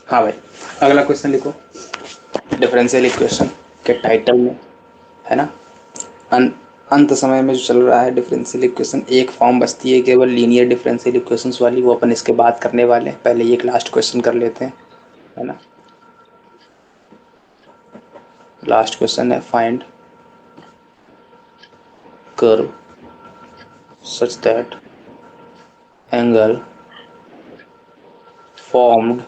हाँ भाई, अगला क्वेश्चन लिखो। डिफरेंशियल इक्वेशन के टाइटल में है ना, अन, अंत समय में जो चल रहा है डिफरेंशियल इक्वेशन, एक फॉर्म बचती है केवल लीनियर डिफरेंशियल इक्वेशंस वाली, वो अपन इसके बाद करने वाले हैं। पहले ये एक लास्ट क्वेश्चन कर लेते हैं, है ना। लास्ट क्वेश्चन है, find curve such that angle formed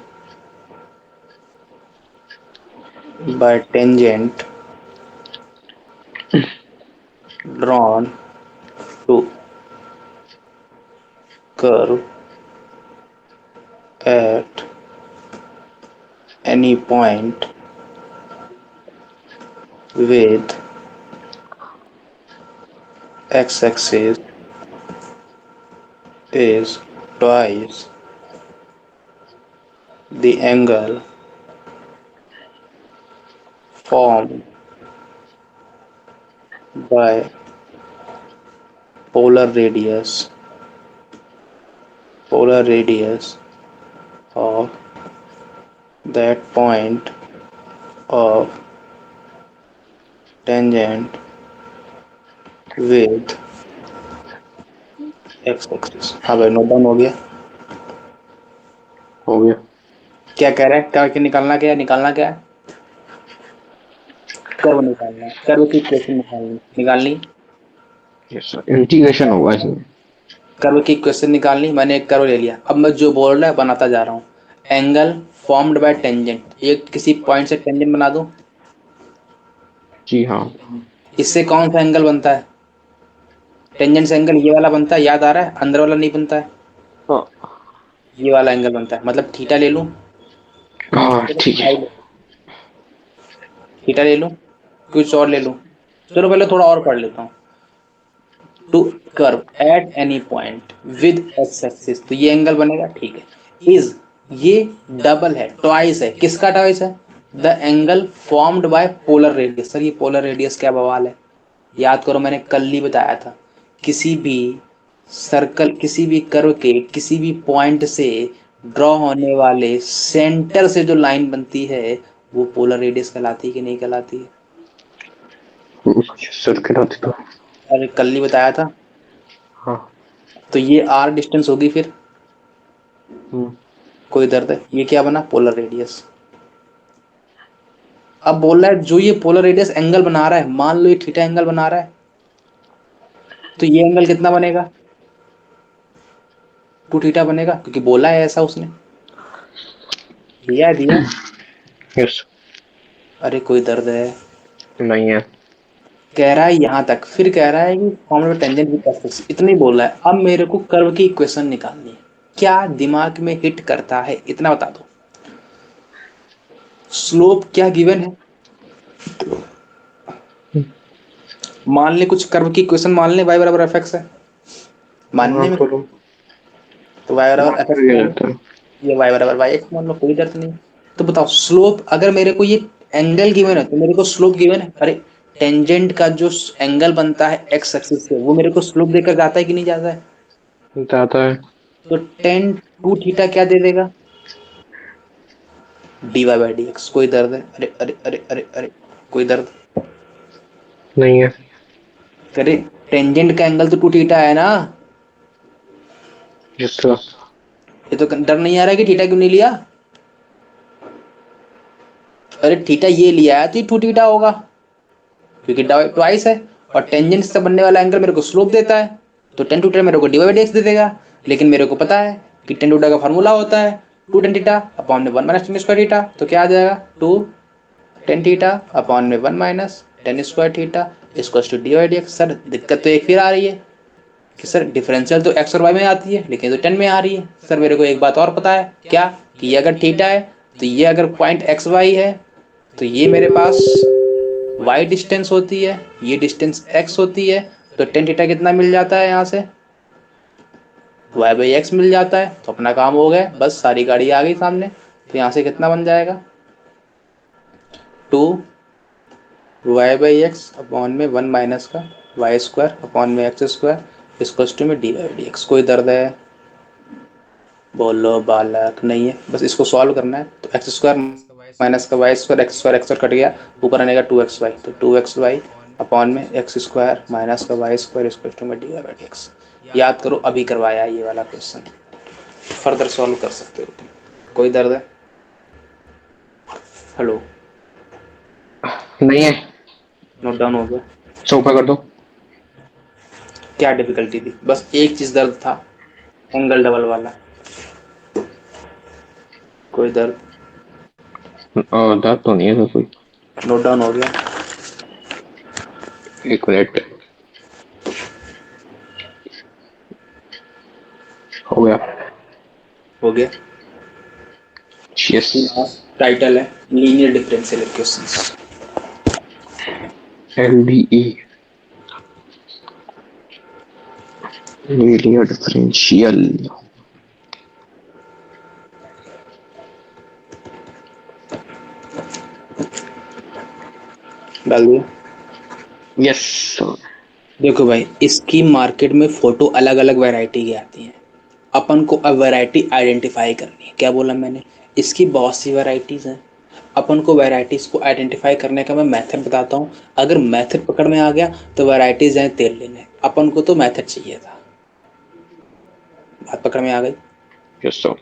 by tangent drawn to curve at any point with x-axis is twice the angle formed by polar radius of that point of tangent with x-axis। हाँ भाई, note down हो गया। हो गया। क्या कह रहा है, क्या निकालना, क्या है निकालना, क्या है? कर्व निकालना, कर्व की इक्वेशन निकालनी। यस सर, इंटीग्रेशन होगा इसमें। कर्व की इक्वेशन निकालनी, मैंने एक कर्व ले लिया, अब मैं जो बोल रहा है बनाता जा रहा हूँ। एंगल फॉर्म्ड बाय टेंजेंट, एक किसी पॉइंट से टेंजेंट बना दूं, जी हाँ। इससे कौन सा एंगल बनता है? टेंजेंट से एंगल ये वाला बनता है, याद आ रहा है? अंदर वाला नहीं बनता है, हाँ ये वाला एंगल बनता है। मतलब थीटा ले लूं, हाँ ठीक है। थीटा ले लूं, कुछ और ले लूं? चलो पहले थोड़ा और पढ़ लेता हूँ। To curve at any point with x axis, तो ये एंगल बनेगा, ठीक है। इज, ये डबल है, ट्वाइस है, किसका ट्वाइस है? The angle formed by polar radius. Sir ये पोलर रेडियस क्या बवाल है? याद करो, मैंने कल ही बताया था, किसी भी सर्कल, किसी भी कर्व के किसी भी पॉइंट से ड्रॉ होने वाले सेंटर से जो लाइन बनती है वो पोलर रेडियस कहलाती है कि नहीं कहलाती है? सर खिलाते तो। अरे कल ही बताया था। हाँ। तो ये आर डिस्टेंस होगी फिर, हम्म। कोई दर्द है, ये क्या बना? Polar radius. अब बोल रहा है जो ये पोलर रेडियस एंगल बना रहा है, मान लो ये थीटा एंगल बना रहा है, तो ये एंगल कितना बनेगा? 2 थीटा बनेगा, क्योंकि बोला है ऐसा उसने, दिया। यस। अरे कोई दर्द है? नहीं है। कह रहा है यहां तक, फिर कह रहा है कि फॉर्मूला टेंजेंट विद एक्सिस, इतना ही बोल रहा है। अब मेरे को कर्व की इक्वेशन निकालनी है, क्या दिमाग में हिट करता है इतना बता दो। स्लोप क्या गिवन है? मान ले कुछ कर्व की इक्वेशन मान ले, y बराबर एफ एक्स है, हाँ मानने में, करो। तो y बराबर एफ मान एक्स लिया मान लो, जाता है। ये y बराबर वाई एक्स मान लो, कोई दर्द नहीं। तो बताओ स्लोप, अगर मेरे को ये एंगल गिवन है तो मेरे को स्लोप गिवन है। अरे टेंजेंट का जो एंगल बनता है एक्स एक्सिस से, वो मेरे को स्लोप देकर जाता है कि नहीं जाता है? जाता है। तो टेन टू थीटा क्या दे देगा? D Y by D x. कोई दर्द है? अरे अरे अरे अरे अरे, कोई दर्द? नहीं है। अरे टेंजेंट का एंगल तो 2 थीटा है ना। Yes sir. ये तो डर नहीं आ रहा है कि थीटा क्यों नहीं लिया? अरे थीटा ये लिया है तो 2 थीटा होगा, क्योंकि ट्वाइस है, और टेंजेंट से बनने वाला एंगल मेरे को स्लोप देता है, तो टेन टू मेरे को D Y by D X दे देगा। लेकिन मेरे को पता है कि टेन टू का फॉर्मूला होता है 2 tan थीटा अपॉन में 1 - tan² थीटा, तो क्या आ जाएगा? 2 tan थीटा अपॉन में 1 - tan² theta equals to d y d x. Sir दिक्कत तो एक फिर आ रही है कि सर डिफरेंशियल तो एक्स और वाई में आती है, लेकिन तो 10 में आ रही है। सर मेरे को एक बात और पता है, क्या? कि ये अगर थीटा है तो ये अगर पॉइंट एक्स वाई है, तो ये मेरे पास y डिस्टेंस होती है, ये डिस्टेंस x होती है, तो टेन थीटा कितना मिल जाता है यहाँ से? y बाई एक्स मिल जाता है। तो अपना काम हो गया, बस सारी गाड़ी आ गई सामने। तो यहाँ से कितना बन जाएगा? 2 y/x अपॉन में 1 माइनस का y² अपॉन में x² इक्वल्स टू में dy/dx। कोई दर्द है? बोलो बालक, नहीं है। बस इसको सॉल्व करना है। तो एक्स स्क्वायर माइनस का y square, x square cut गया, ऊपर आनेगा 2xy, तो 2xy अपॉन में एक्स स्क्वायर माइनस का वाई स्क्वायर इक्वल टू में d Y by D x. याद करो, अभी करवाया ये वाला क्वेश्चन, फर्दर सॉल्व कर सकते हो तुम। कोई दर्द है? हेलो, नहीं है। नोट डाउन हो गया? सौ ऊपर कर दो। क्या डिफिकल्टी थी? बस एक चीज दर्द था, एंगल डबल वाला। कोई दर्द? दर्द तो नहीं है तो कोई। नोट डाउन हो गया? एक मिनट। हो गया। हो गया। यस। टाइटल है linear differential equations. LDE linear differential. डाल दिया? यस। देखो भाई, इसकी मार्केट में फोटो अलग अलग वैरायटी की आती हैं। अपन को अब वैरायटी आइडेंटिफाई करनी है। क्या बोला मैंने? इसकी बहुत सी वैरायटीज हैं। अपन को वैरायटीज को आइडेंटिफाई करने का मैं मेथड बताता हूँ। अगर मेथड पकड़ में आ गया तो वैरायटीज हैं तेल लेने। अपन को तो मेथड चाहिए था। बात पकड़ में आ गई? Yes sir.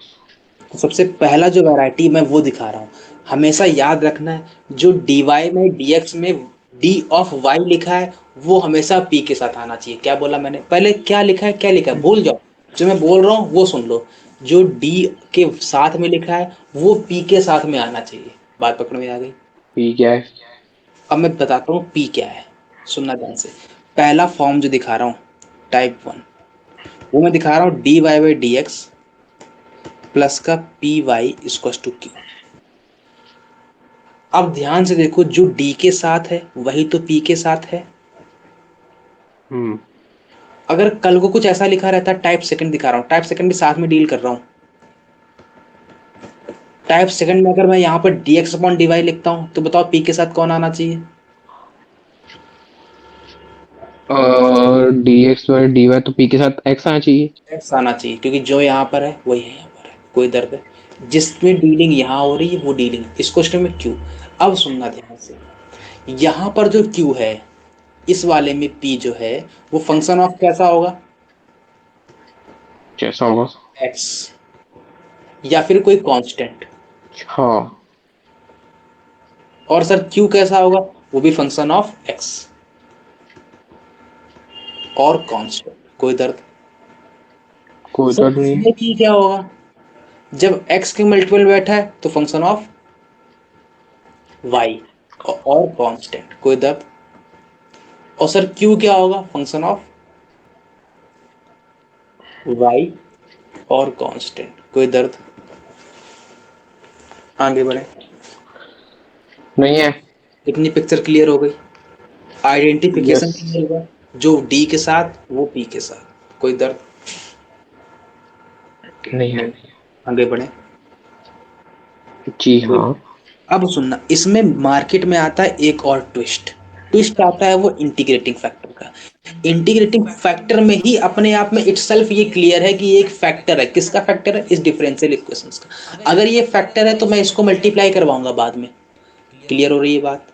तो सबसे पहला जो वैरायटी मैं वो दिखा रहा हूँ। हमेशा याद रखना है, जो डी वाई में डी एक्स में डी ऑफ वाई लिखा है वो हमेशा पी के साथ आना चाहिए। क्या बोला मैंने? पहले क्या लिखा है, क्या लिखा है भूल जाओ, जो मैं बोल रहा हूँ वो सुन लो। जो डी के साथ में लिखा है वो पी के साथ में आना चाहिए। बात पकड़ में आ गई? पी क्या है? अब मैं बताता हूँ पी क्या है, सुनना ध्यान से। पहला फॉर्म जो दिखा रहा हूँ, टाइप 1, वो मैं दिखा रहा हूँ D Y by D x plus का P Y equal to Q. अब ध्यान से देखो, जो डी के साथ है वही तो पी के साथ है। अगर कल को कुछ ऐसा लिखा रहता, टाइप सेकंड दिखा रहा हूँ, टाइप सेकंड भी साथ में डील कर रहा हूँ। टाइप सेकंड में अगर मैं यहाँ पर d x upon D y लिखता हूँ तो बताओ पी के साथ कौन आना चाहिए? D x by d y तो पी के साथ एक्स आना चाहिए। एक्स आना चाहिए, क्योंकि जो यहाँ पर है वही है यहाँ पर है। कोई दर्द है? जिसमें डीलिंग यहाँ हो रही है वो डीलिंग इस क्वेश्चन में क्यू। अब सुनना ध्यान से, यहाँ पर जो क्यू है इस वाले में पी जो है वो फंक्शन ऑफ कैसा होगा? कैसा होगा? एक्स, या फिर कोई कांस्टेंट। हाँ। और सर क्यू कैसा होगा? वो भी फंक्शन ऑफ एक्स और कांस्टेंट। कोई दर्द? कोई सर दर्द नहीं है। इसमें पी क्या होगा? जब एक्स के मल्टीपल बैठा है तो फंक्शन ऑफ वाई और कांस्टेंट। कोई दर्द? और सर क्यू क्या होगा? फंक्शन ऑफ वाई और कांस्टेंट। कोई दर्द? आगे बढ़े। नहीं है। इतनी पिक्चर क्लियर हो गई, आइडेंटिफिकेशन यस। क्लियर हुआ, जो डी के साथ वो पी के साथ। कोई दर्द? नहीं है। आगे बढ़े। जी हाँ। अब सुनना, इसमें मार्केट में आता है एक और ट्विस्ट। ट्विस्ट आता है वो इंटीग्रेटिंग फैक्टर का। इंटीग्रेटिंग फैक्टर में ही अपने आप में इटसेल्फ ये क्लियर है कि ये एक फैक्टर है। किसका फैक्टर है? इस डिफरेंशियल इक्वेशंस का। अगर ये फैक्टर है तो मैं इसको मल्टीप्लाई करवाऊंगा बाद में। क्लियर हो रही है बात?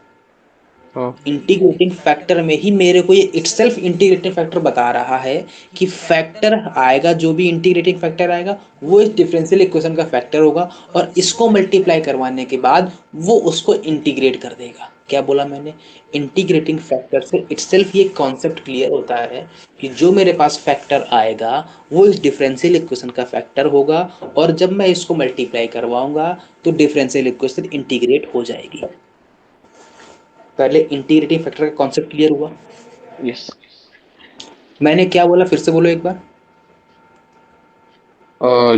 हाँ। इंटीग्रेटिंग फैक्टर में ही मेरे को ये इटसेल्फ इंटीग्रेटिंग फैक्टर बता रहा है कि फैक्टर आएगा, जो भी इंटीग्रेटिंग फैक्टर आएगा वो इस डिफरेंशियल इक्वेशन का फैक्टर होगा, और इसको मल्टीप्लाई करवाने के बाद वो उसको इंटीग्रेट कर देगा। क्या बोला मैंने? इंटीग्रेटिंग फैक्टर से इटसेल्फ ये कॉन्सेप्ट क्लियर होता है कि जो मेरे पास फैक्टर आएगा वो इस डिफरेंशियल इक्वेशन का फैक्टर होगा, और जब मैं इसको मल्टीप्लाई करवाऊंगा तो डिफरेंशियल इक्वेशन इंटीग्रेट हो जाएगी। पहले इंटीग्रेटिंग फैक्टर का कॉन्सेप्ट क्लियर हुआ? यस। मैंने क्या बोला, फिर से बोलो एक बार।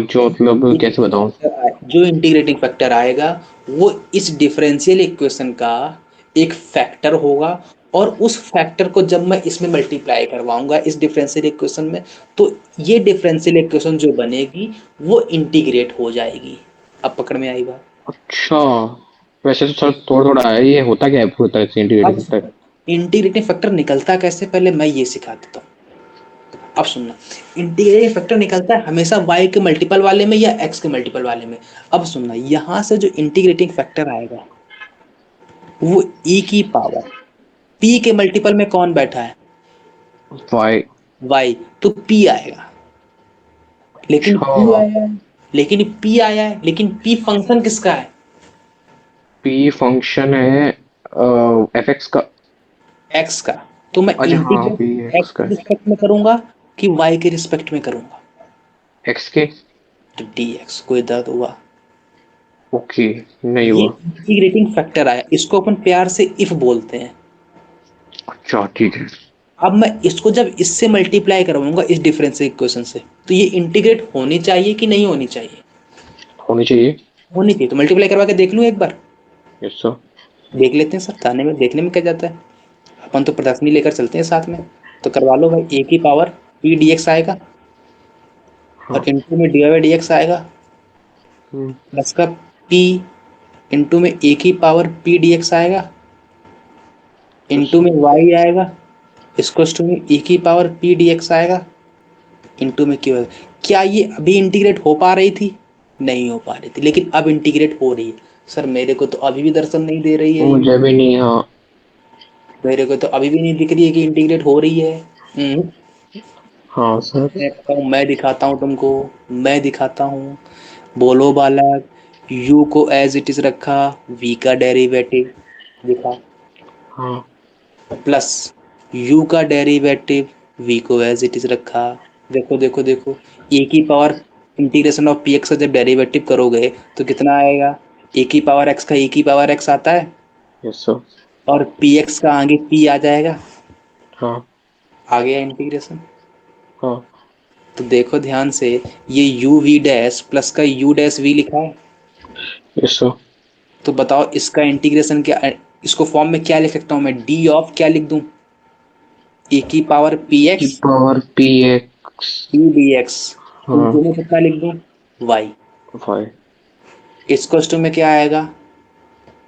जो मतलब कैसे बताऊं? जो इंटीग्रेटिंग फैक्टर आएगा वो इस डिफरेंशियल इक्वेशन का एक फैक्टर होगा, और उस फैक्टर को जब मैं इसमें मल्टीप्लाई करवाऊंगा इस डिफरेंशियल इक्वेशन में, तो ये डिफरेंशियल इक्वेशन जो बनेगी वो इंटीग्रेट हो जाएगी। अब पकड़ में आई बात? अच्छा। वैसे तो सर थोड़ा थोड़ा है, ये होता क्या है पूरी तरह से इंटीग्रेटिंग अब फैक्टर? इंटीग्रेटिंग फैक्टर निकलता कैसे, पहले मैं ये सिखा देता हूँ। अब सुनना, इंटीग्रेटिंग फैक्टर निकलता है हमेशा y के मल्टीपल वाले में या x के मल्टीपल वाले में। अब सुनना, यहाँ से जो इंटीग्रेटिंग फैक्टर आएगा वो e की पावर p के मल्टीपल में कौन बैठा है, y। y, तो p आएगा। लेकिन अच्छा, p आया है, लेकिन p आया है, लेकिन p फंक्शन किसका है, p फंक्शन है fx का। x का। तो मैं अच्छा हाँ, p इंटीग्रेट x x का के रिस्पेक्ट में करूंगा कि y के रिस्पेक्ट में करूंगा, x के। तो dx। कोई दर्द हुआ, ओके, नहीं ये हुआ। इंटीग्रेटिंग फैक्टर आया, इसको अपन प्यार से इफ बोलते हैं। अच्छा ठीक है। अब मैं इसको जब इससे मल्टीप्लाई करवाऊंगा इस डिफरेंशियल इक्वेशन से, तो ये इंटीग्रेट होनी चाहिए कि नहीं होनी चाहिए, होनी चाहिए। होनी चाहिए। तो मल्टीप्लाई करवा के देख लूं एक बार, यस सर। देख लेते हैं सर, थाने में देखने में क्या जाता है, अपन तो प्रदर्शनी लेकर चलते हैं साथ में। तो करवा लो भाई, ए की पावर पी डी एक्स आएगा हाँ। और इंटू में डी वाई डी एक्स आएगा, हम्म, प्लस का पी इंटू में ए की पावर पी डी एक्स आएगा, यस इंटू में वाई आएगा, इसको टू में e की पावर पी डी एक्स आएगा, इंटू में क्यू। क्या ये अभी इंटीग्रेट हो पा रही थी, नहीं हो पा रही थी, लेकिन अब इंटीग्रेट हो रही है। सर मेरे को तो अभी भी दर्शन नहीं दे रही है ये, मुझे भी नहीं। हाँ। मेरे को तो अभी भी नहीं दिख रही है कि इंटीग्रेट हो रही है। हाँ सर। मैं बताऊं, मैं दिखाता हूँ तुमको, मैं दिखाता हूँ। बोलो बालक, u को एज इट इज रखा, v का डेरिवेटिव दिखा, हाँ। प्लस u का डेरिवेटिव v को एज इट इज रखा। देखो देखो देखो, e की पावर इंटीग्रेशन ऑफ px का जब डेरिवेटिव करोगे तो कितना आएगा, e की पावर x का e की पावर x आता है, यस सर। और px का आगे p आ जाएगा, हाँ। आ गया इंटीग्रेशन। हाँ। तो देखो ध्यान से, ये u v डैश प्लस का u डैश v लिखा है, यस सर। तो बताओ इसका इंटीग्रेशन क्या, इसको फॉर्म में क्या लिख सकता हूँ मैं, d ऑफ क्या लिख दूं, e की पावर की px power P x. p dx, हाँ। इंटू में कितना लिख दूं, y। फाइव। इसको टू में क्या आएगा,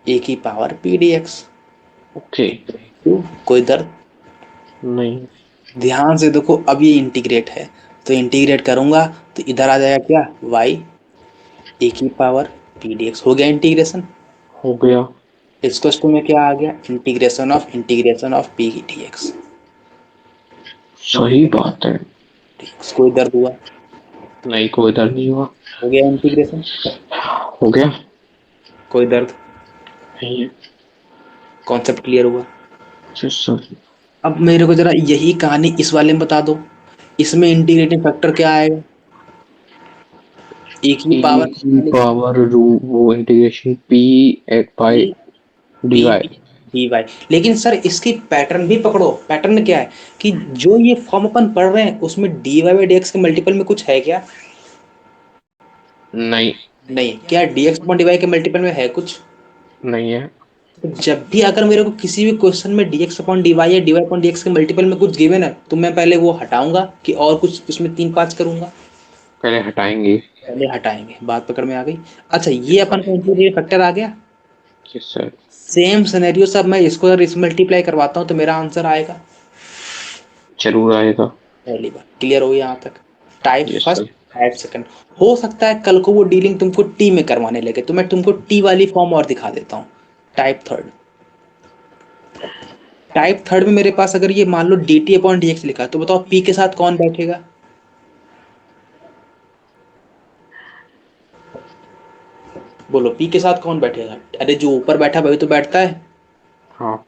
ए की power P D x. Okay. कोई दर्द, नहीं। ध्यान से देखो, अब ये इंटीग्रेट है, तो इंटीग्रेट करूंगा तो इधर आ जाएगा क्या, y, ए की पावर पी डी एक्स। हो गया इंटीग्रेशन। हो गया। इसको टू में क्या आ गया, integration of P D x. सही बात है। कोई दर्द हुआ, नहीं, कोई दर्द नहीं हुआ। हो गया इंटीग्रेशन, हो गया। कोई दर्द, नहीं है। कॉन्सेप्ट क्लियर हुआ। Yes sir. अब मेरे को जरा यही कहानी इस वाले में बता दो, इसमें इंटीग्रेटिंग फैक्टर क्या आएगा, ए की ई पावर की पावर रू वो इंटीग्रेशन पी एक by d P y. D y. लेकिन सर इसकी पैटर्न भी पकड़ो, पैटर्न क्या है कि जो ये फॉर्म अपन पढ़ रहे हैं उसमें d Y by D x के मल्टीपल में कुछ है क्या, नहीं। नहीं। क्या d x upon D y के मल्टीपल में है कुछ, नहीं है। तो जब भी अगर मेरे को किसी भी क्वेश्चन में D x upon D Y या D Y upon D x के मल्टीपल में कुछ गिवन है, तो मैं पहले वो हटाऊंगा कि और कुछ उसमें 3 5 करूंगा, पहले हटाएंगे। पहले हटाएंगे, बात पकड़ में आ गई। अच्छा, ये अपन का इंटीग्रेटिंग फैक्टर आ गया। Yes sir. सेम सिनेरियो सब मैं इसको अगर इस मल्टीप्लाई करवाता हूँ तो मेरा आंसर आएगा, जरूर आएगा। पहली बार क्लियर हो यहाँ तक। Type yes first, sir. Type second. हो सकता है कल को वो डीलिंग तुमको टी में करवाने लगे, तो मैं तुमको टी वाली फॉर्म और दिखा देता हूँ। टाइप थर्ड, टाइप थर्ड में मेरे पास अगर ये मान लो D T upon D X लिखा है, तो बताओ पी के साथ कौन बैठेगा, बोलो पी के साथ कौन बैठेगा, अरे जो ऊपर बैठा वही तो बैठता है। हाँ।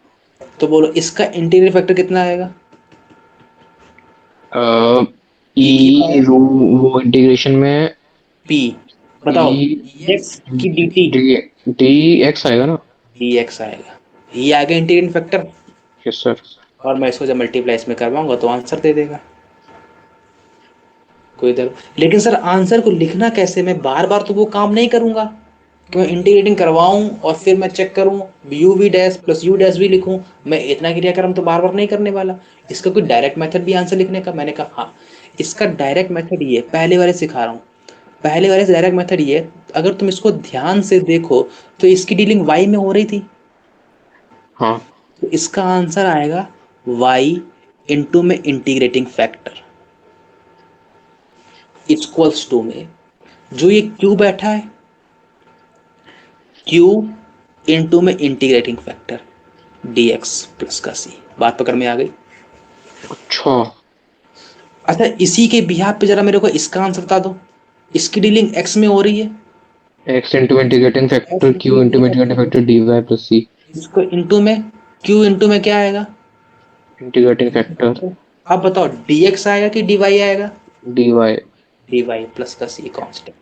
तो बोलो इसका इंटीरियर फैक्टर कितना आएगा, ई की ई पावर रू वो इंटीग्रेशन में पी, बताओ ई एक्स की D T, D D x आएगा ना। डी एक्स आएगा, ये आ गया इंटीरियर फैक्टर। Yes sir. और मैं इसको जब मल्टीप्लाई इसमें करवाऊंगा तो आंसर दे देगा, कोई इधर। लेकिन सर आंसर को लिखना कैसे, मैं बार बार तो वो काम नहीं करूंगा कि मैं इंटीग्रेटिंग करवाऊं और फिर मैं चेक करूं u v dash plus u dash भी लिखूं, मैं इतना क्रियाक्रम तो बार बार नहीं करने वाला। इसका कोई डायरेक्ट मेथड भी आंसर लिखने का, मैंने कहा हाँ, इसका डायरेक्ट मेथड ये पहले वाले सिखा रहा हूँ। पहले वाले से डायरेक्ट मेथड ये, अगर तुम इसको ध्यान से देखो तो इसकी डीलिंग वाई में हो रही थी, हाँ। तो इसका आंसर आएगा y इंटू में इंटीग्रेटिंग फैक्टर। इक्वल्स टू में जो ये क्यू बैठा है, क्यू इनटू में इंटीग्रेटिंग फैक्टर dx प्लस का c। बात पकड़ में आ गई? अच्छा, अच्छा, इसी के बिहाफ पे जरा मेरे को इसका आंसर बता दो। इसकी डीलिंग x में हो रही है, x into integrating factor q into integrating factor dy plus c। इसको इनटू में, q इनटू में क्या आएगा? इंटीग्रेटिंग फैक्टर अब बताओ dx आएगा कि dy आएगा? dy। dy प्लस का c कांस्टेंट।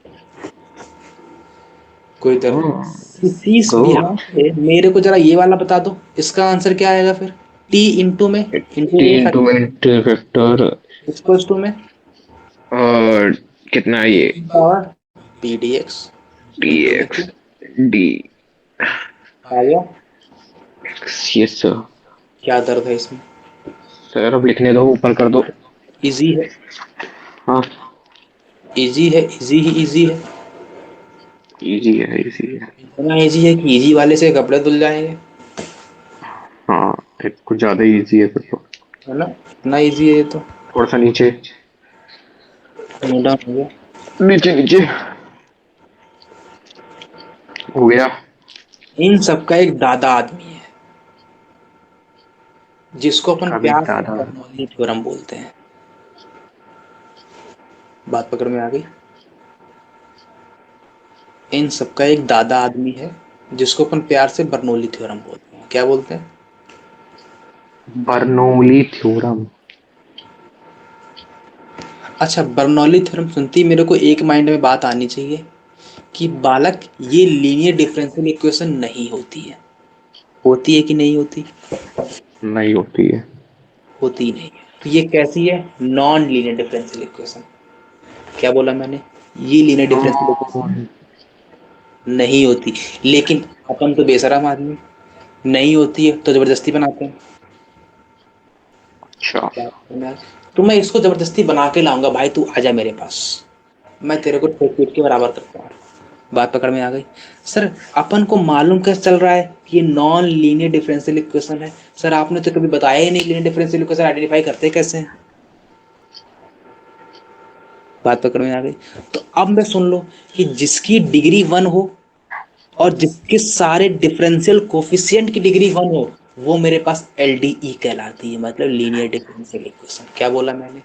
कोई दर हाँ, इस तो बिहाफ पे मेरे को जरा ये वाला बता दो, इसका आंसर क्या आएगा फिर? t इंटू में t integrating into integrating factor equals to में और कितना है ये पावर p dx इंटू में dx q। d आ गया? Yes sir. क्या दर्द है इसमें? सर अब लिखने दो, ऊपर कर दो। इजी है, हाँ, इजी है, इजी ही इजी है। इजी है, इजी है। इतना इजी है कि इजी वाले से कपड़े धुल जाएंगे, हाँ, एक कुछ ज्यादा ही इजी है फिर तो। है ना? इतना इजी है ये तो। थोड़ा सा नीचे, नोट डाउन हो गया। नीचे नीचे हो गया। इन सबका एक दादा आदमी है जिसको अपन कभी प्यार से दादा। बर्नौली थ्योरम बोलते हैं। बात पकड़ में आ गई? इन सबका एक दादा आदमी है जिसको अपन प्यार से बर्नौली थ्योरम बोलते हैं। क्या बोलते हैं? Bernoulli theorem. अच्छा, बर्नौली थ्योरम सुनती ही मेरे को एक माइंड में बात आनी चाहिए कि बालक ये लीनियर डिफरेंशियल इक्वेशन नहीं होती है। होती है कि नहीं होती? नहीं होती है। होती नहीं है। तो ये कैसी है? Non linear differential equation. क्या बोला मैंने? ये लीनियर डिफरेंशियल इक्वेशन नॉन। नहीं होती। लेकिन अपन तो बेशरम आदमी, नहीं होती है तो जबरदस्ती बनाते हैं। अच्छा, तो मैं इसको जबरदस्ती बना के लाऊंगा, भाई तू आजा मेरे पास, मैं तेरे को ठोक पीट के बराबर करता हूँ। बात पकड़ में आ गई? सर अपन को मालूम कैसे चल रहा है कि ये नॉन लीनियर डिफरेंशियल इक्वेशन है? सर आपने तो कभी बताया ही नहीं लीनियर डिफरेंशियल इक्वेशन आइडेंटिफाई करते कैसे हैं। बात पकड़ में आ गई? तो अब मैं सुन लो कि जिसकी डिग्री 1 हो और जिसके सारे डिफरेंशियल कोफिशिएंट की डिग्री 1 हो, वो मेरे पास एलडीई कहलाती है, मतलब लीनियर डिफरेंशियल इक्वेशन। क्या बोला मैंने?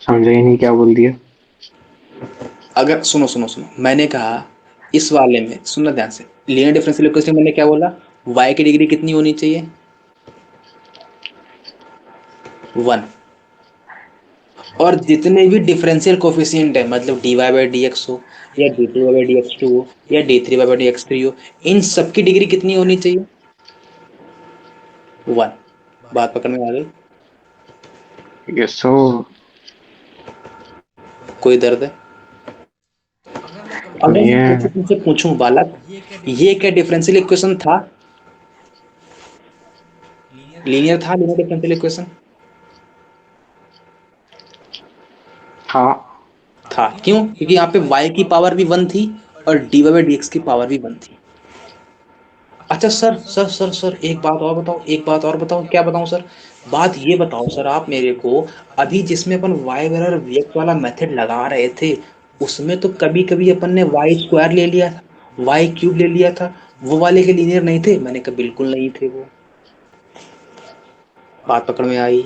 समझा ही नहीं क्या बोल दिया। अगर सुनो सुनो सुनो, मैंने कहा इस वाले में सुनना ध्यान से, लीनियर डिफरेंशियल इक्वेशन मैंने क्या बोला? y की डिग्री कितनी होनी चाहिए? 1। और जितने भी डिफरेंशियल कोफिशिएंट है, मतलब dy बाई डी एक्स हो या dt by D x two हो या d3 by D x three हो, इन सबकी डिग्री कितनी होनी चाहिए? 1। बात पकड़ में आ गई? Yes so. कोई दर्द है? अगर नहीं मैं है। तुमसे पूछूं बालक, ये क्या डिफरेंशियल इक्वेशन था? लीनियर था लीनियर डिफरेंशियल इक्वेशन? हाँ। था। क्यों? क्योंकि यहाँ पे y की पावर भी 1 थी और dy बाई डी एक्स की पावर भी 1 थी। अच्छा सर सर सर सर, एक बात और बताओ, एक बात और बताओ। क्या बताऊं सर? बात ये बताओ सर आप मेरे को, अभी जिसमें अपन y बराबर vx वाला मेथड लगा रहे थे, उसमें तो कभी कभी अपन ने y स्क्वायर ले लिया था, y क्यूब ले लिया था, वो वाले के लीनियर नहीं थे? मैंने कहा बिल्कुल नहीं थे वो। बात पकड़ में आई?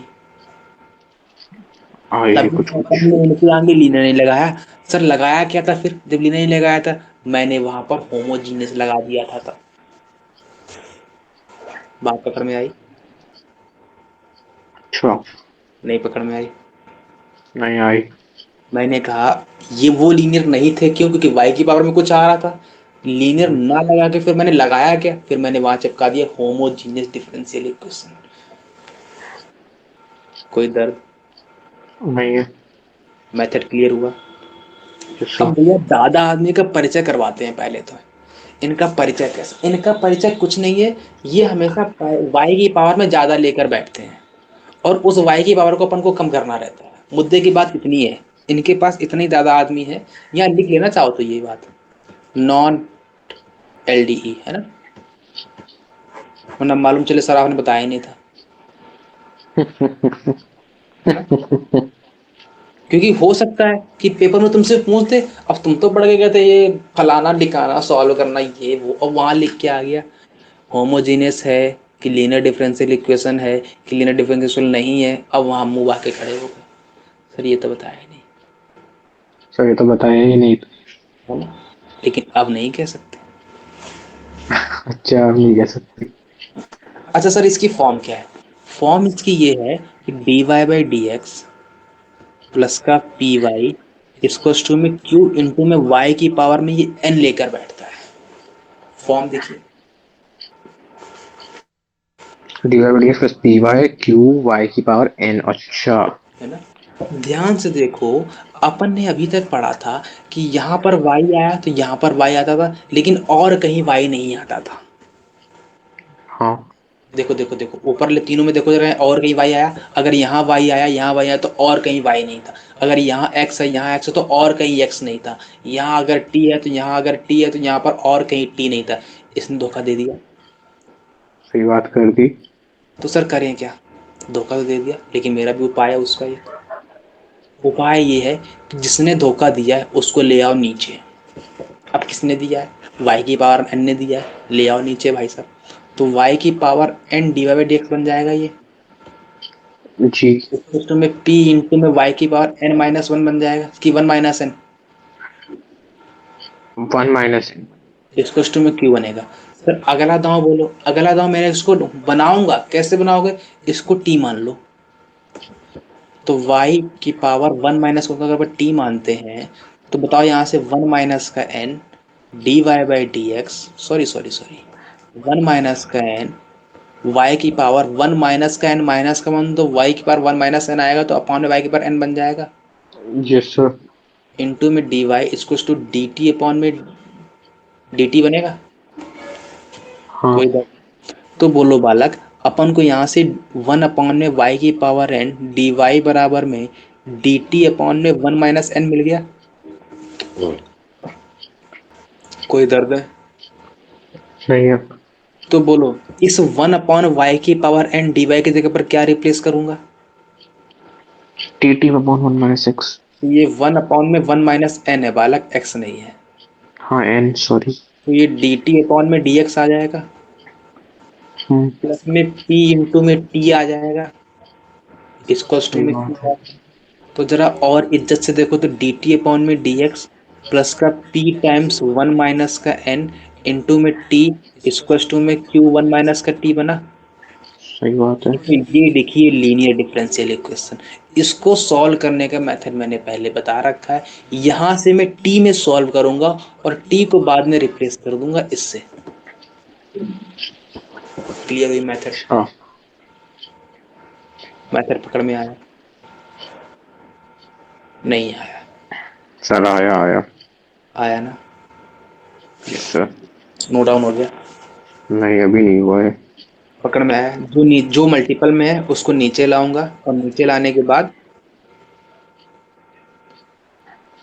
आए है तभी कुछ तो कुछ। अपन ने उनके आगे लीनियर नहीं लगाया। सर लगाया क्या था फिर जब लीनियर नहीं लगाया था? मैंने वहां पर होमोजीनियस लगा दिया था तब। बात पकड़ में आई? अच्छा। नहीं पकड़ में आई? नहीं आई। मैंने कहा ये वो लीनियर नहीं थे। क्यों? क्योंकि y की पावर में कुछ आ रहा था। लीनियर ना लगा के फिर मैंने लगाया क्या? फिर मैंने वहां चिपका दिया होमोजीनियस डिफरेंशियल इक्वेशन। कोई दर्द? नहीं है। मेथड क्लियर हुआ? यस अब सर। भैया दादा आदमी का परिचय करवाते हैं पहले तो। इनका परिचय कैसा? इनका परिचय कुछ नहीं है, ये हमेशा y की पावर में ज्यादा लेकर बैठते हैं और उस y की पावर को अपन को कम करना रहता है। मुद्दे की बात इतनी है, इनके पास इतने दादा आदमी है। यहाँ लिख लेना चाहो तो ये बात, नॉन एलडीई है ना, वरना मालूम चले सर आपने बताया ही नहीं था, है ना? क्योंकि हो सकता है कि पेपर में तुमसे पूछ दे, अब तुम तो पढ़ के गए थे ये फलाना ढिकाना सॉल्व करना ये वो, अब वहां लिख के आ गया होमोजीनियस है कि लीनियर डिफरेंशियल इक्वेशन है कि लीनियर डिफरेंशियल नहीं है, अब वहां मुंह आके खड़े हो गए, सर ये तो बताया ही नहीं, सर ये तो बताया ही नहीं। है ना? लेकिन अब नहीं कह सकते। अच्छा, हम नहीं कह सकते। अच्छा सर इसकी फॉर्म क्या है? फॉर्म इसकी ये है कि d Y by D x plus का पी वाई इसको टू में क्यू इंटू में वाई की पावर में ये एन लेकर बैठता है। फॉर्म देखिए, d y d x plus P y Q y की पावर एन। अच्छा। है ना? ध्यान से देखो, अपन ने अभी तक पढ़ा था कि यहाँ पर y आया तो यहाँ पर y आता था, लेकिन और कहीं y नहीं आता था। हाँ। देखो देखो देखो ऊपर ले तीनों में देखो जरा, और कहीं y आया, अगर यहाँ y आया यहाँ y आया तो और कहीं y नहीं था, अगर यहाँ x है यहाँ x है तो और कहीं x नहीं था, यहाँ अगर t है तो यहाँ अगर t है तो यहाँ पर और कहीं t नहीं था। इसने धोखा दे दिया। सही बात कर दी। तो सर करें क्या? धोखा तो दे दिया, लेकिन मेरा भी उपाय है उसका। ये उपाय ये है कि जिसने धोखा दिया है उसको ले आओ नीचे। अब किसने दिया है? y की पावर n ने दिया है, ले आओ नीचे भाई साहब। तो y की power n divide by D x बन जाएगा ये, जी। सिस्टम में p इंटू में y की पावर n माइनस वन बन जाएगा कि one minus n, one minus n. इसको टू में q बनेगा। सर अगला दांव बोलो, अगला दांव मैंने इसको बनाऊंगा, कैसे बनाओगे? इसको t मान लो, तो y की पावर वन माइनस वन का अगर t मानते हैं तो बताओ यहाँ से वन माइनस का n d Y by D x, sorry sorry sorry, one minus का n y की पावर वन माइनस का n माइनस का वन, तो y की पावर वन माइनस n आएगा तो अपॉन में y की पावर n बन जाएगा, यस सर। इंटू में डी वाई इसको टू डी टी अपॉन में डी टी बनेगा। हाँ। कोई बात, तो बोलो बालक, अपन को यहाँ से वन अपॉन में y की पावर n डी वाई बराबर में डी टी अपॉन में वन माइनस n मिल गया। कोई दर्द है? नहीं है। तो बोलो इस वन अपॉन वाई की पावर n डी वाई की जगह पर क्या रिप्लेस करूंगा? T T upon one minus x. ये वन अपॉन में वन माइनस n है बालक, x नहीं है, हाँ एन सॉरी। तो ये डी टी अपॉन में डी एक्स आ जाएगा, प्लस में p इंटू में t आ जाएगा, इसको टू सही में बात q। है। तो जरा और इज्जत से देखो, तो डी टी अपॉन में डी एक्स प्लस का p टाइम्स वन माइनस का n इंटू में t इसको टू में q वन माइनस का t बना। सही बात है। तो ये देखिए लीनियर डिफरेंशियल इक्वेशन, इसको सॉल्व करने का मेथड मैंने पहले बता रखा है। यहां से मैं t में सॉल्व करूंगा और t को बाद में रिप्लेस कर दूंगा इससे। क्लियर हुई मेथड? हाँ। मेथड पकड़ में आया? नहीं आया? सर आया आया। आया ना? Yes sir. नोट डाउन हो गया? नहीं अभी नहीं हुआ है। पकड़ में आया? जो मल्टीपल में है उसको नीचे लाऊंगा, और नीचे लाने के बाद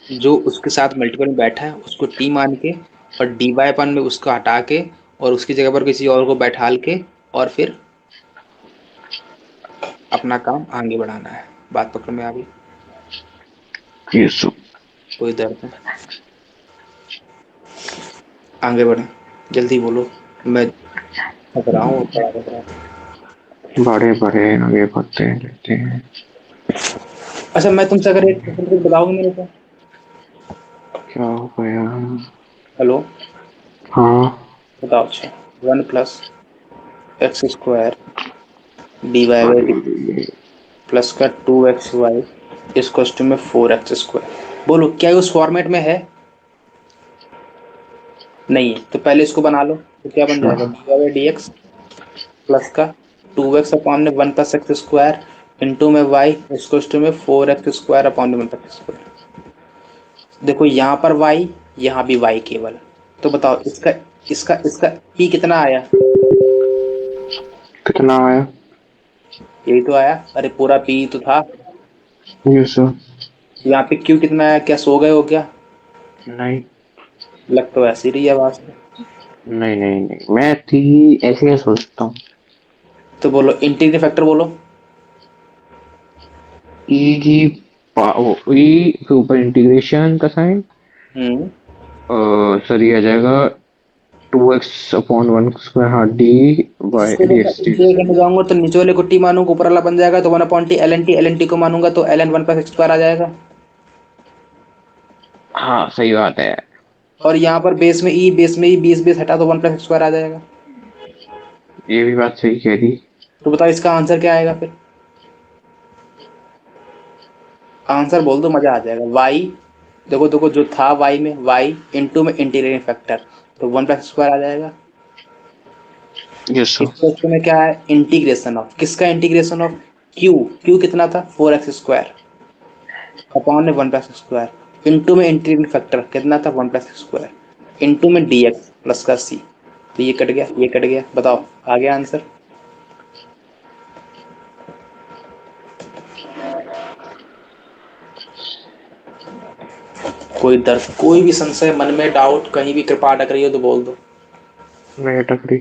जो उसके साथ मल्टीपल में बैठा है उसको टी मान के, और डी वाई पन में उसको हटा के और उसकी जगह पर किसी और को बैठाल के, और फिर अपना काम आगे बढ़ाना है। बात पकड़ में आ गई? Yes sir. कोई दर्द है? आगे बढ़े, जल्दी बोलो, मैं थक रहा हूँ, बड़ा थक रहा हूँ। बड़े बड़े आगे बढ़ते रहते हैं। अच्छा मैं तुमसे अगर एक क्वेश्चन कुछ बताऊंगा मेरे को? क्या हो गया? हेलो, हाँ। बताओ। अच्छा, one plus x square d Y by d plus का टू एक्स वाई इसको टू में फोर एक्स स्क्वायर, बोलो क्या ये उस फॉर्मेट में है? नहीं है, तो पहले इसको बना लो, तो क्या बन जाएगा? D Y by D x plus का टू एक्स अपॉन में one plus x square into में वाई इसको टू में फोर एक्स स्क्वायर अपॉन में वन प्लस एक्स स्क्वायर। देखो यहाँ पर y, यहाँ भी y केवल, तो बताओ इसका इसका इसका p कितना आया? कितना आया? यही तो आया, अरे पूरा p तो था। Yes sir. यहाँ पे q कितना आया? क्या सो गए हो क्या? नहीं लग तो ऐसी रही है आवाज में। नहीं नहीं नहीं, मैं थी ऐसे ही सोचता हूँ। तो बोलो इंटीग्रेटिंग फैक्टर बोलो। ई की ई के ऊपर इंटीग्रेशन का साइन, सर ये आ जाएगा 2x/1 स्क्वायर, हाँ डी बाई इसको डी मैं एक्स डी। इंटीग्रेट करने जाऊंगा तो नीचे वाले को टी मानूंगा, ऊपर वाला बन जाएगा तो 1/t ln t, ln t को मानूंगा तो ln 1+x² आ जाएगा। हाँ सही बात है। और यहाँ पर बेस में ई, बेस बेस हटा तो 1+x² आ जाएगा। ये भी बात सही कह दी। तो बताओ इसका आंसर क्या आएगा फिर? आंसर बोल दो, मजा आ जाएगा। y, देखो देखो जो था y में, y इंटू में इंटीग्रेटिंग फैक्टर, तो 1+x² आ जाएगा। यस इस सर। क्वेश्चन में क्या है? इंटीग्रेशन ऑफ किसका? Integration of q। q कितना था? 4x² अपॉन में 1+x², इंटू में इंटीग्रेटिंग फैक्टर कितना था? 1+x², इंटू में dx प्लस का c। तो ये कट गया, ये कट गया, बताओ आ गया आंसर। कोई दर्द, कोई भी संशय मन में, डाउट कहीं भी, कृपा अटक रही हो तो बोल दो। मैं अटक रही।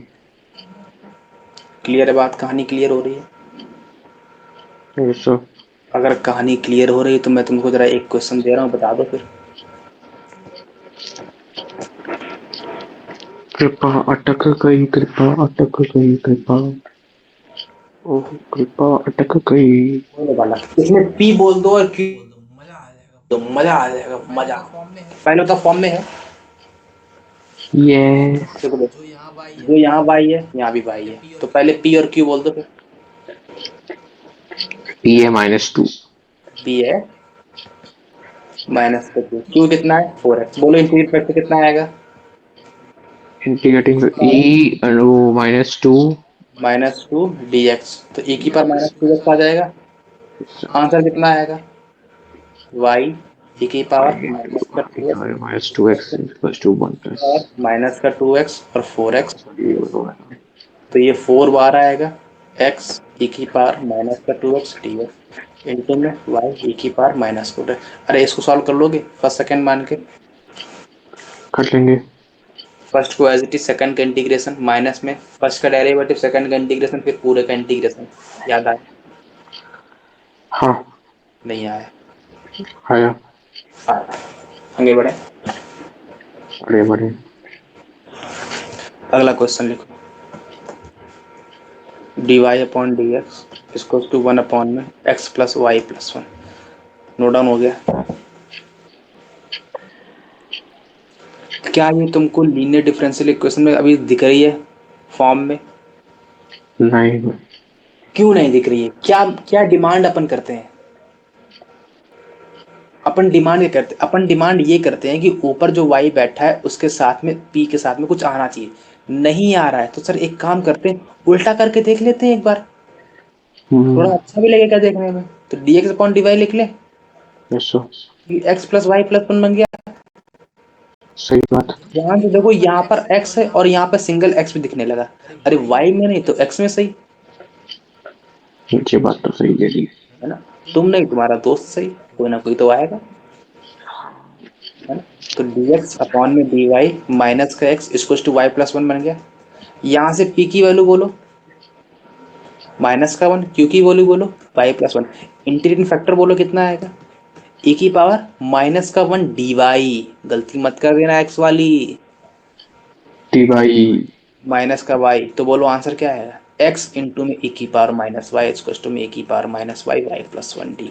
क्लियर है बात? कहानी क्लियर हो रही है? Yes sir. अगर कहानी क्लियर हो रही है तो मैं तुमको जरा एक क्वेश्चन दे रहा हूँ, बता दो फिर। कृपा अटक गई, कृपा अटक गई, कृपा, ओह कृपा अटक गई। बोलो वाला इसमें पी बोल दो और क्यू बोल दो, मजा आ जाएगा, तो मजा आ जाएगा, मजा। पहले तो फॉर्म में है, ये देखो देखो, जो यहाँ बाई है यहाँ भी बाई है, तो पहले पी और क्यू बोल दो फिर। पी है -2। पी है माइनस का टू, क्यू कितना है? 4x। बोलो इंटीग्रेट फैक्टर कितना आएगा? इंटीग्रेटिंग ई -2। -2 dx, तो e की पावर -2x आ जाएगा। आंसर कितना आएगा? y e की पावर -2x -2x = 1 प्लस। और -2x और 4x, तो ये 4 बार आएगा। x e की पावर -2x dx इंटू में y e की पावर -2x। अरे इसको सॉल्व कर लोगे फर्स्ट सेकंड मान के? कर लेंगे। फर्स्ट को एज इट इज, सेकंड का इंटीग्रेशन, माइनस में फर्स्ट का डेरिवेटिव, सेकंड का इंटीग्रेशन, फिर पूरे का इंटीग्रेशन। याद आया? हाँ नहीं आया? आया। आया। आगे बढ़े, अरे बड़े। अगला क्वेश्चन लिखो। dy अपॉन डी एक्स इसको टू 1 अपॉन में x plus y plus 1। Note down हो गया? क्या ये तुमको लीनियर डिफरेंशियल इक्वेशन में अभी दिख रही है फॉर्म में? नहीं। क्यों नहीं दिख रही है? क्या क्या डिमांड अपन करते हैं? अपन डिमांड ये करते हैं कि ऊपर जो y बैठा है उसके साथ में p के साथ में कुछ आना चाहिए। नहीं आ रहा है तो सर एक काम करते हैं, उल्टा करके देख लेते हैं एक बार, थोड़ा अच्छा भी लगेगा देखने में। तो dx अपॉन dy लिख ले, yes sir. x plus y plus 1 बन गया। सही बात। ध्यान से देखो, यहाँ पर x है और यहाँ पर सिंगल x भी दिखने लगा। अरे y में नहीं तो x में सही ये बात तो सही कह रही है ना? तुम नहीं, तुम्हारा दोस्त सही, कोई ना कोई तो आएगा, है ना? तो dx अपॉन में dy माइनस का x equal to y plus 1 बन गया। यहाँ से p की वैल्यू बोलो -1, q की वैल्यू बोलो y प्लस 1, इंटीग्रेटिंग फैक्टर बोलो कितना आएगा? e की पावर -1 dy, गलती मत कर देना x वाली, थी भाई। माइनस का y, तो बोलो आंसर क्या आएगा? x इंटू में e की पावर -y इक्वल टू में e की power -y y plus 1 dy।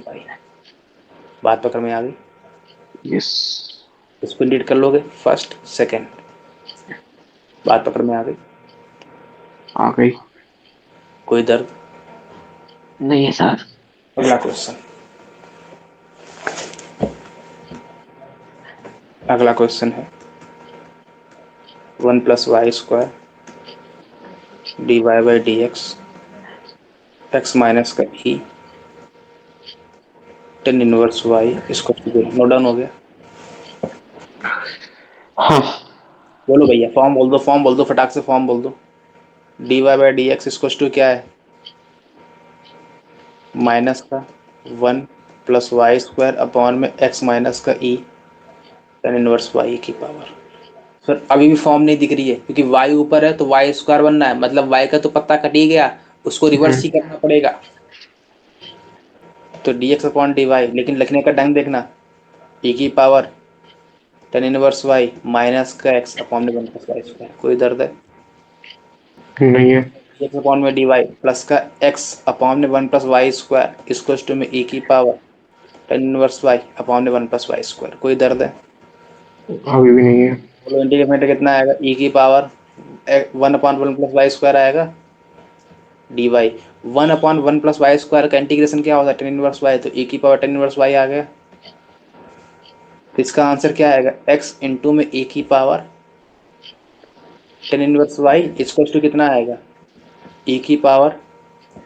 बात पकड़ में आ गई? यस। इसको लीड कर लोगे फर्स्ट सेकंड? बात पकड़ में आ गई? आ गई। कोई दर्द? नहीं है सर। अगला क्वेश्चन, अगला क्वेश्चन है 1 plus y square d Y by D x minus का ई टेन इनवर्स वाई इसको नोट डाउन हो गया? हाँ। बोलो भैया, फॉर्म बोल दो, फॉर्म बोल दो, फटाक से फॉर्म बोल दो। D Y by D x इसको टू क्या है? माइनस का 1 प्लस वाई स्क्वायर अपॉन में एक्स माइनस का ई टेन इनवर्स वाई की पावर। सर अभी भी फॉर्म नहीं दिख रही है क्योंकि वाई ऊपर है तो वाई स्क्वायर बनना है, मतलब वाई का तो पत्ता कट ही गया, उसको रिवर्स ही करना पड़ेगा। तो dx अपॉन dy, लेकिन लिखने का ढंग देखना, e की power tan inverse y minus का x अपॉन में 1 प्लस वाई स्क्वायर, कोई दर्द है? नहीं है। dx अपॉन में dy प्लस का x अपॉन में 1 plus y square equals to में e की power tan inverse y upon में 1 प्लस वाई स्क्वायर, कोई दर्द है? अभी भी नहीं है। बोलो इंटीग्रेट कितना आएगा, e की power 1 upon 1 plus y square आएगा dy, 1 upon 1 plus y square का इंटीग्रेशन क्या होता है, tan इनवर्स y, तो e की पावर tan इनवर्स y आ गया। तो इसका आंसर क्या आएगा, x इंटू में e की power tan inverse y equals to कितना आएगा, e की power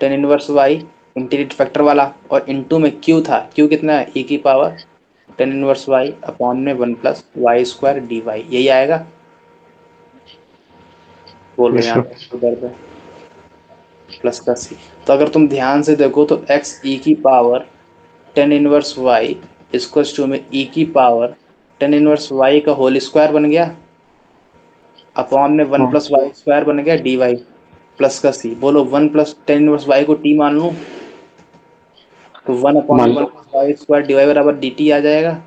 tan inverse y integrate factor वाला, और इंटू में q था, q कितना है, e की power tan inverse y upon में 1 प्लस वाई स्क्वायर dy, यही आएगा। बोलो यस यहाँ सर। पे इधर पे प्लस का सी। तो अगर तुम ध्यान से देखो तो x e की power tan inverse y equals to में e की पावर tan इनवर्स y का होल स्क्वायर बन गया अपॉन में 1 हाँ। प्लस वाई स्क्वायर बन गया dy प्लस का सी। बोलो 1 प्लस tan इनवर्स y को t मान लूं तो 1 अपॉन में मान 1 लो। प्लस वाई स्क्वायर dy बराबर dt आ जाएगा।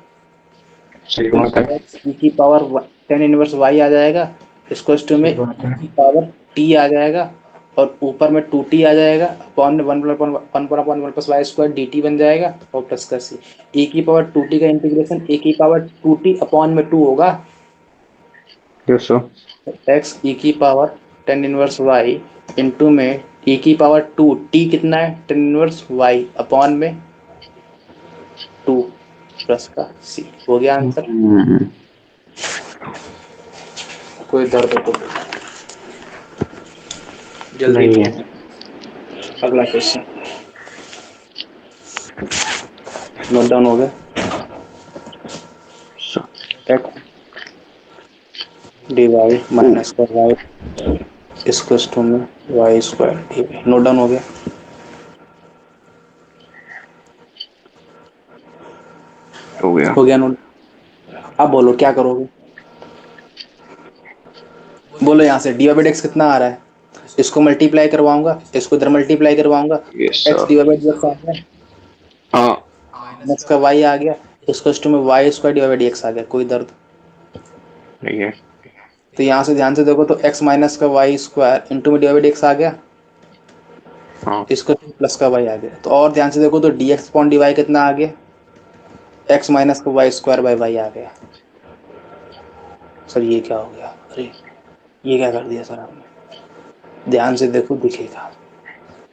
सही तो बात है। x e की पावर tan इनवर्स y आ जाएगा इक्वल्स टू में सही बात e है। की पावर t आ जाएगा, और ऊपर में 2t आ जाएगा अपॉन में 1 प्लस वाई स्क्वायर dt बन जाएगा, और प्लस का सी। e की पावर 2t का इंटीग्रेशन e की पावर 2t अपॉन में 2 होगा, यस सर। x e की power tan inverse y into में e की पावर 2 t कितना है tan इनवर्स y अपॉन में 2 प्लस का c, हो गया आंसर। कोई दर्द हो तो जल्दी नहीं है। बोलो। अगला क्वेश्चन नोट डाउन हो गया, सर। x dy माइनस का y इक्वल्स टू में Y square dy, note down हो गया। हो गया। हो गया नोट। अब बोलो क्या करोगे, बोलो यहाँ से डी बाई एक्स कितना आ रहा है, इसको मल्टीप्लाई करवाऊंगा, इसको इधर मल्टीप्लाई करवाऊंगा, yes X sir. D by X आ गया हाँ। माइनस का वाई आ गया, इसको टू में Y square D by X आ गया, कोई दर्द? नहीं है। तो यहाँ से ध्यान से देखो तो एक्स माइनस का वाई स्क्वायर इंटू में डी बाई एक्स आ गया, हाँ। इसको प्लस का वाई आ गया। तो और ध्यान से देखो तो D x point d y कितना आ गया, एक्स माइनस का वाई स्क्वायर बाई वाई आ गया। सर ये क्या हो गया, अरे ये क्या कर दिया सर आपने, ध्यान से देखो दिखेगा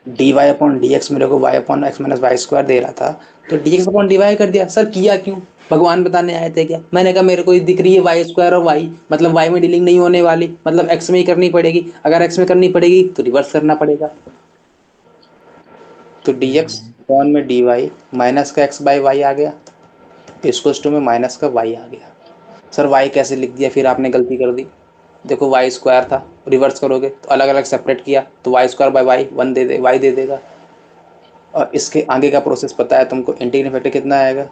D Y upon D X मेरे को Y upon X minus Y square दे रहा था, तो D x upon D Y कर दिया। सर किया क्यों, भगवान बताने आए थे क्या? मैंने कहा मेरे को ये दिख रही है वाई स्क्वायर और वाई, मतलब वाई में डीलिंग नहीं होने वाली, मतलब एक्स में ही करनी पड़ेगी, अगर एक्स में करनी पड़ेगी तो रिवर्स करना पड़ेगा। तो डी एक्स अपॉन में डी वाई माइनस का एक्स बाई वाई आ गया, इसको टू में माइनस का वाई आ गया। सर वाई कैसे लिख दिया, फिर आपने गलती कर दी। देखो वाई स्क्वायर था, रिवर्स करोगे तो अलग अलग सेपरेट किया तो y square by y one दे दे वाई दे देगा। और इसके आगे का प्रोसेस पता है तुमको, इंटीग्रेटिंग फैक्टर कितना आएगा,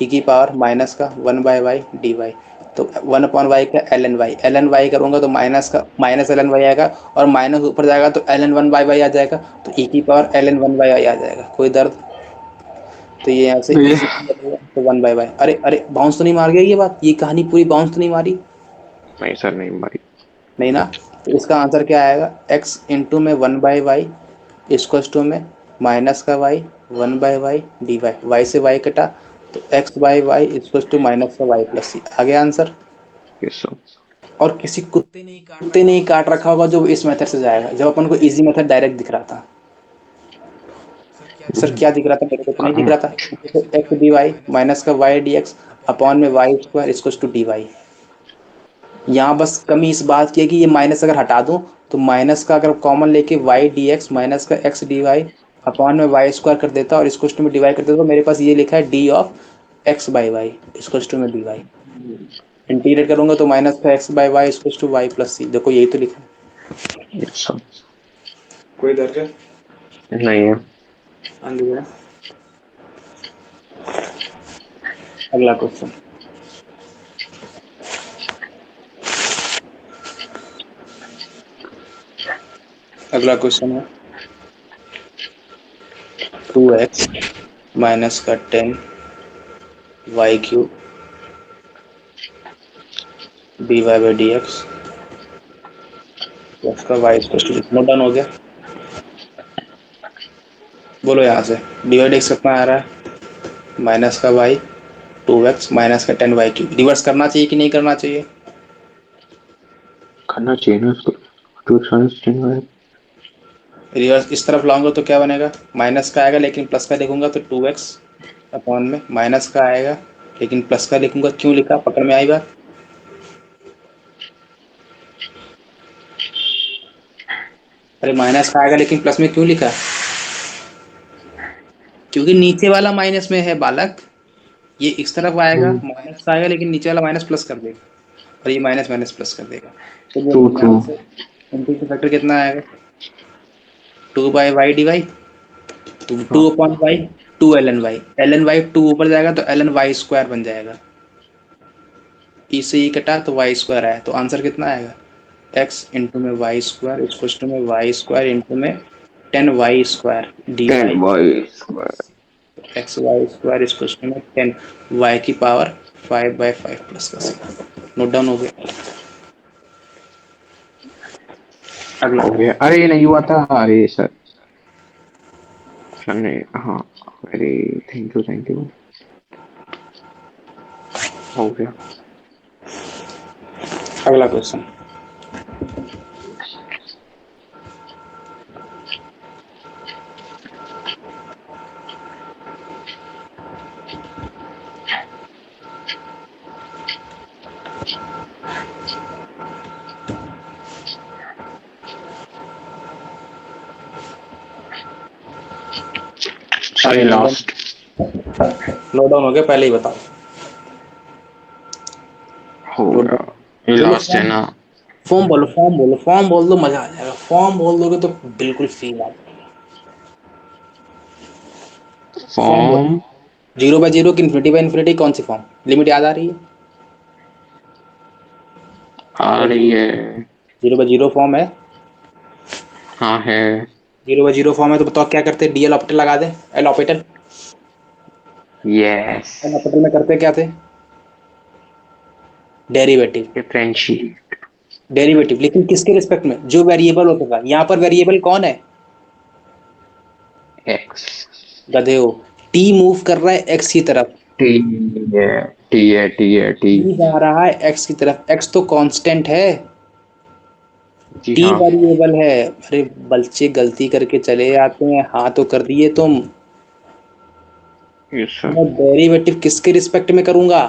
ई की पावर माइनस का 1 बाई वाई डी वाई, तो 1 अपॉन वाई का एल एन वाई करूँगा तो माइनस का माइनस एल एन वाई आएगा, और माइनस ऊपर जाएगा तो L N one by Y आ जाएगा, तो ई की power L N one by Y आ जाएगा, कोई दर्द? तो ये यहाँ से नहीं इजी है। तो 1 बाई वाई। अरे अरे बाउंस तो नहीं मार गया ये बात, ये कहानी पूरी बाउंस तो नहीं मारी? नहीं सर, नहीं भाई। नहीं ना। तो इसका आंसर क्या आएगा, x इंटू में 1 बाई वाई इक्वल्स टू में माइनस का y 1 by y d y, y से y कटा तो x by y equals to minus का y प्लस सी, आ गया आंसर। Yes sir. और किसी कुत्ते ने ही काट रखा होगा जो इस मेथड से जाएगा, जब अपन को इजी मेथड डायरेक्ट दिख रहा था। सर क्या दिख रहा था, मेरे को तो नहीं दिख रहा था, एक्स डी वाई माइनस का वाई डी एक्स अपॉन में Y square equals to d y. यहाँ बस कमी इस बात की है कि ये माइनस अगर हटा दूं तो माइनस का अगर कॉमन लेके वाई डी एक्स माइनस का एक्स डी वाई अपॉन में वाई स्क्वायर कर देता और इसको में डिवाइड कर देता, तो मेरे पास ये लिखा है d of x by y इसको में डी वाई। इंटीग्रेट करूंगा तो माइनस का एक्स बाई वाई इसको टू वाई प्लस सी, देखो यही तो लिखा है। Yes sir. कोई दर्ज है? नहीं है। अंधेरा। अगला क्वेश्चन, अगला क्वेश्चन है 2x माइनस का 10 y cube d Y by D x plus का वाई स्क्वायर नोट डाउन हो गया। बोलो यहाँ से डी वाई डी एक्स कितना आ रहा है, माइनस का वाई 2x माइनस का 10 वाई क्यूब। रिवर्स करना चाहिए कि नहीं करना चाहिए? करना चाहिए ना उसको। 2x minus 10y। रिवर्स इस तरफ लाऊंगा तो क्या बनेगा, माइनस का आएगा, लेकिन प्लस का लिखूंगा तो 2x अपॉन में माइनस का आएगा, लेकिन प्लस का लिखूंगा। क्यों लिखा, पकड़ में आई बात? अरे माइनस का आएगा लेकिन प्लस में क्यों लिखा? क्योंकि नीचे वाला माइनस में है बालक। ये इस तरफ आएगा, माइनस का आएगा, लेकिन नीचे वाला माइनस प्लस कर देगा, और ये माइनस माइनस प्लस कर देगा। तो ट्रू बोलो ट्रू। यहाँ से इंटीग्रेशन फैक्टर कितना आएगा, 2/y dy, तो 2/y 2 ln y, ln y 2 ऊपर जाएगा तो ln y स्क्वायर बन जाएगा। ई से ई कटा तो वाई स्क्वायर आया, तो आंसर कितना आएगा, एक्स इंटू में वाई स्क्वायर इक्वल्स टू में वाई स्क्वायर इंटू में 10 y square d y 10y²। X y square equals to में 10 वाई की पावर 5/5 प्लस का सी। नोट डाउन हो गया। अगला हो गया। अरे ये नहीं हुआ था। अरे सर सर ने, हाँ। अरे थैंक यू थैंक यू। हो गया। अगला क्वेश्चन, अरे लास्ट। नोट डाउन हो गया, पहले ही बताओ। हो नोट गया। डाउन ये बोलो, लास्ट है ना। फॉर्म बोलो, फॉर्म बोलो, फॉर्म बोल दो, मजा आ जाएगा। फॉर्म बोल दोगे तो बिल्कुल फील आ जाएगी। फॉर्म बोलो, फॉर्म। 0/0 की इन्फिनिटी कौन सी फॉर्म, लिमिट याद आ रही है? आ रही है। 0/0 फॉर्म है। हाँ है। 0/0 फॉर्म है तो बताओ क्या करते, डी एल ऑपिटल लगा दे, एल ऑपिटल। यस। एल ऑपिटल में करते क्या थे, डेरिवेटिव। डिफरेंशिएट। डेरिवेटिव लेकिन किसके रिस्पेक्ट में, जो वेरिएबल होता था। यहाँ पर वेरिएबल कौन है, एक्स। गधे हो, टी मूव कर रहा है एक्स की तरफ, टी है। टी है टी है टी। टी जा रहा है एक्स की तरफ, एक्स तो कांस्टेंट है, जी टी हाँ। वेरिएबल है। अरे बच्चे गलती करके चले जाते हैं, हाँ तो कर दिए तुम। Yes sir. मैं डेरिवेटिव किसके रिस्पेक्ट में करूंगा,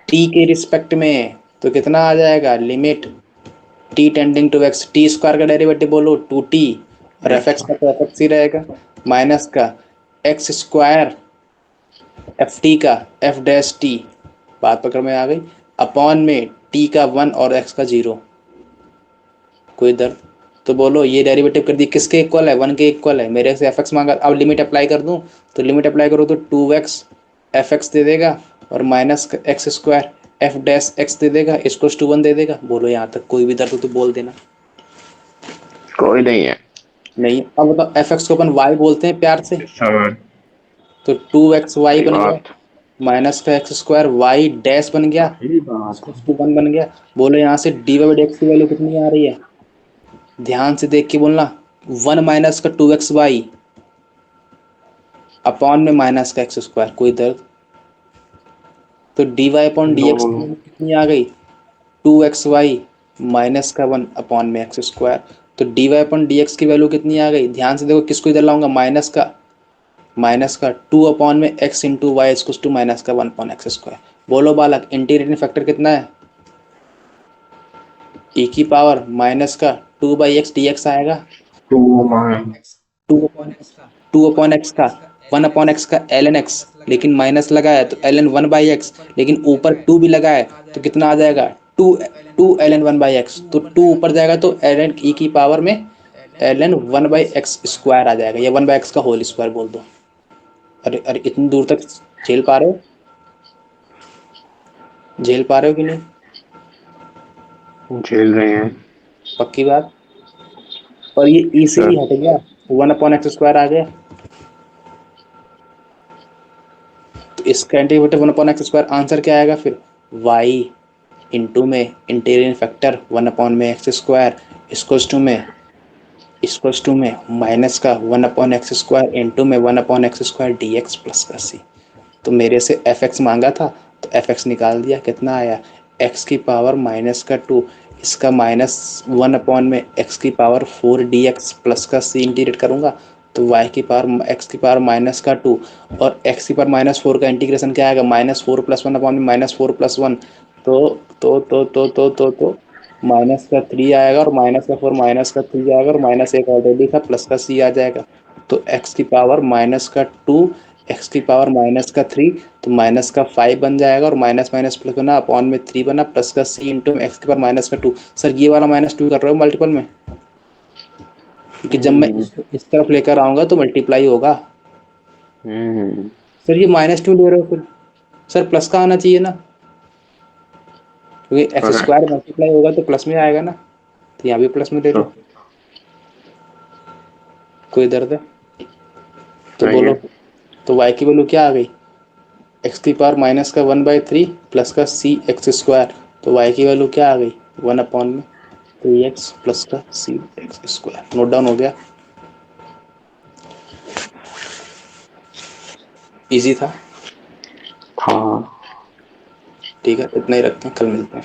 टी के रिस्पेक्ट में। तो कितना आ जाएगा, limit t tending to x, t square का डेरिवेटिव बोलो 2t, और एफ यस एक्स सर। का तो एफ एक्स ही रहेगा, माइनस का एक्स स्क्वायर एफ टी का एफ डैश टी, बात पकड़ में आ गई, अपॉन में टी का 1 और एक्स का 0। कोई दर्द, तो बोलो ये डेरिवेटिव कर दी किसके इक्वल है, 1 के इक्वल है। मेरे से एफ एक्स मांगा, अब लिमिट अप्लाई कर दूं, तो लिमिट अप्लाई करो तो 2x एफ एक्स दे देगा, और minus X square F dash X दे देगा, इसको 1 दे देगा। बोलो यहाँ तक कोई भी दर्द हो तो बोल देना। कोई नहीं है। नहीं, अब बताओ एफ एक्स को अपन वाई बोलते हैं प्यार से, सर तो 2x y सही बन गया, बात। माइनस का एक्स स्क्वायर वाई डैश बन गया, सही बात। 1 बन गया। बोलो यहाँ से डी वाई एक्स की वैल्यू कितनी आ रही है, ध्यान से देख के बोलना, 1 माइनस का 2xy अपॉन में माइनस का एक्स स्क्वायर। कोई दर्द, तो d Y upon d no x no की नो। वैल्यू कितनी आ गई, 2xy माइनस का 1 अपॉन में एक्स स्क्वायर। तो d Y upon D x की वैल्यू कितनी आ गई, ध्यान से देखो किसको इधर लाऊंगा, माइनस का 2 अपॉन में x into y equals to minus का 1 अपॉन एक्स स्क्वायर। बोलो बालक इंटीग्रेटिंग फैक्टर कितना है, e की पावर माइनस का 2/x dx आएगा, टू मान। 2 अपॉन एक्स का 1 अपॉन एक्स का ln x, लेकिन माइनस लगा है तो ln 1/x, लेकिन ऊपर 2 भी लगा है तो कितना आ जाएगा, 2 ln 1/x, तो 2 ऊपर जाएगा तो ln e की पावर में ln 1/x स्क्वायर आ जाएगा, या 1/x का होल स्क्वायर बोल दो। अरे अरे इतनी दूर तक झेल पा रहे हो, झेल पा रहे हो कि नहीं, झेल रहे हैं। पक्की बात। और ये ई से सर ही हट गया, 1 अपॉन एक्स स्क्वायर आ गया। इसका इंटीग्रेट 1/x², आंसर क्या आएगा फिर? y इंटू में interior factor 1/x², equals to में माइनस का 1/x² इंटू में 1/x² dx प्लस का c। तो मेरे से fx मांगा था तो fx निकाल दिया, कितना आया? x की पावर माइनस का 2, इसका माइनस 1/x⁴ dx प्लस का c इंटीग्रेट करूँगा तो y की पावर x की पावर माइनस का 2 और x की पावर -4 का इंटीग्रेशन क्या आएगा? -4 + 1/में -4 + 1 तो माइनस का 3 आएगा और माइनस का 4 माइनस का 3 आएगा और -1 ऑलरेडी था, प्लस का c आ जाएगा। तो x की पावर माइनस का 2, x की पावर माइनस का 3, तो माइनस का 5 बन जाएगा और माइनस माइनस प्लस बना, अपॉन में 3 बना, प्लस का c इंटू एक्स की पावर माइनस का 2। सर ये वाला -2 कर रहे हो मल्टीपल में, क्योंकि जब मैं इस तरफ लेकर आऊंगा तो मल्टीप्लाई होगा। सर ये -2 ले रहे हो फिर, सर प्लस का आना चाहिए ना, क्योंकि x² मल्टीप्लाई होगा तो प्लस में आएगा ना, तो यहाँ भी प्लस में ले लो। कोई दर्द है तो बोलो। तो y की वैल्यू क्या आ गई? x की पावर माइनस का 1/3 प्लस का cx², तो y की वैल्यू क्या आ गई? 1/3x प्लस का cx²। नोट डाउन हो गया? इजी था। हाँ ठीक है, इतना ही रखते हैं, कल मिलते हैं।